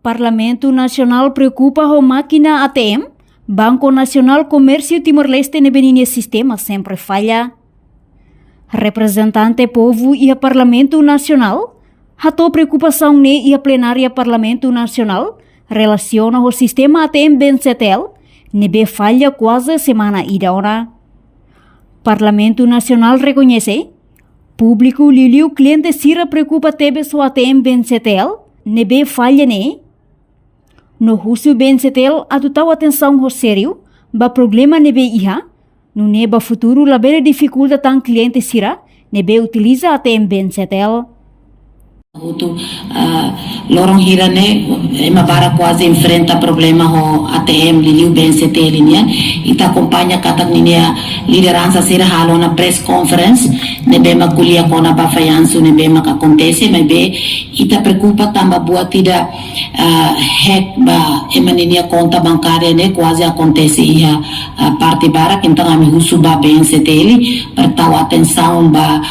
Parlamento Nacional preocupa com máquina ATM. Banco Nacional Comércio Timor-Leste nebeninia sistema sempre falha. Representante povo e a Parlamento Nacional hatou preocupação e a plenária Parlamento Nacional relaciona o sistema ATM Bencetel nebe falha quase semana ida ora. Parlamento Nacional reconhece público liliu cliente sira preocupa tebe so ATM Bencetel nebe falha no Rússio Bencetel atutau atenção ho sério ba problema nebe iha no neba futuro labere dificulta tan cliente sira nebe utiliza ATM Bencetel. Lorong hira mabara quase enfrenta problema ho ATM liliu Bencetel ita acompanha katak ninia liderança sira halo na press conference nebe makulia kona bafayansu nebe mak acontece nebe ita preocupa tamba buat tidak hack ba emaninia conta bancária quase acontece iha parte barak então ami husuba Bencetel pertau atenção ba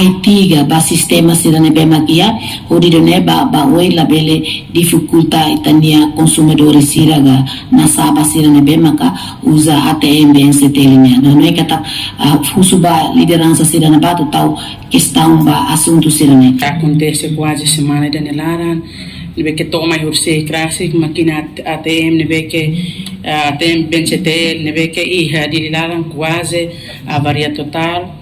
IT ba sistema sira nebe makia hodidone ba oi labele dificulta itania consumidores siraga nasaba sira nebe maka usa ATM Bencetel não é que tá husuba liderança sira na batu tau questão ba assunto sira acontece quase semana da nelaran nebe que toma urse krasi makina ATM nebe que ATM Bencetel nebe que iha dililaran quase a varia total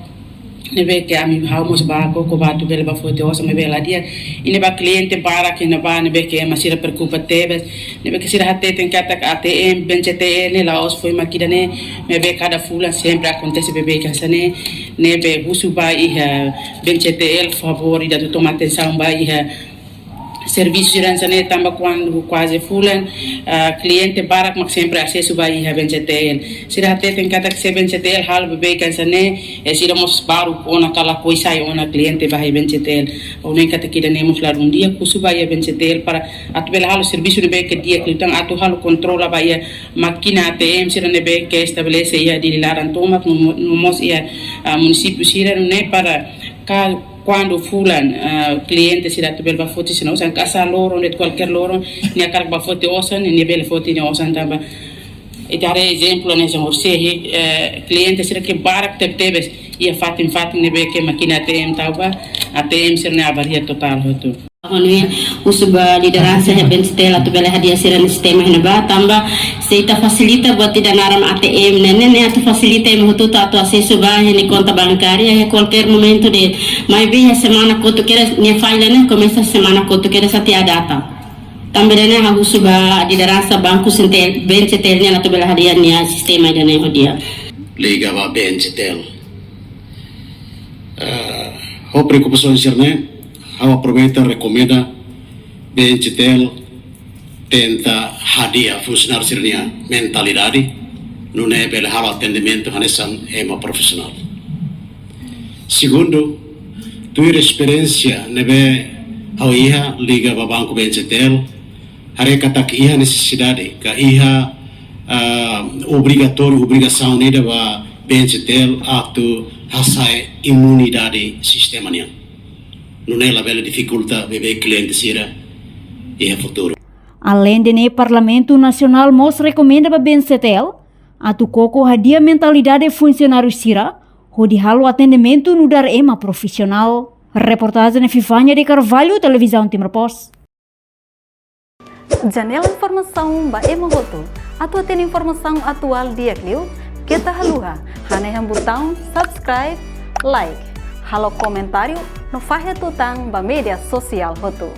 nebe que ami haumos ba ko batu bele ba foto osa me bela dia ine ba cliente para que na ba nebe que masira preocupa tebes nebe que sira hatte tem kata ATM Bencetel la os foi makida nebe cada fula sempre acontece bebe kansane nebe busu ba iha Bencetel favor da tomar atenção ba iha serviço de rançane tamba quando quase fulan cliente barak mak sempre acesso ba iha Bencetel sira hatte tem kata que Bencetel hal bebe kansane sira mos baru ona kala coisa ona cliente ba Bencetel ou nem kata que nemos lá dia kusu ba Bencetel para atbel hal serviço de be que dia que então atu hal controla ba ia máquina ATM sira nebe que estabelece ia dililaran toma no mos ia município sira ne para quando fulan cliente sira tubel ba foti sino usan casa loro net qualquer loro ni akar ba foti osan ni bel foti ni osan tamba itare exemplo ne so se cliente sira que barak tebes ia fatin nebe que máquina ATM tauba ATM sira ne avaria total hotu Honui usuba liderança Bencetel atau bela hadiah siran sistema hina tamba seita facilita buat tidak naram ATM nene atau facilita mutu atau acesso ba ni conta bancária a qualquer momento de mai bem a semana que tu queres ni file começa a semana que tu queres até a data também a usuba liderança banco Bencetel ni atau bela hadiah ni sistema dan hadiah liga ba Bencetel ho preocupação sirne Ao aproveita recomenda Bencetel tenta hadia funcionar sirnia mentalidade no nível halo atendimento hanesan ema profissional. Segundo, tua experiência nebe ao iha liga ba banco Bencetel hare katak iha necessidade ka iha obrigação nida ba Bencetel atu hasai imunidade sistemania. Não é a bela dificulta beber cliente sira e a futuro. Além de Parlamento Nacional mos recomenda para Bencetel atu koko hadia mentalidade funcionário sira hodi halo atendimento no dar ema profissional. Reportagem de Fifanya de Carvalho, Televisão Timor Post. Janela informação ba ema hoto. Atu tem informação atual dia kliu kita haluha hane botão subscribe like halo comentário no Fahia Tutang ba media sosial hotu.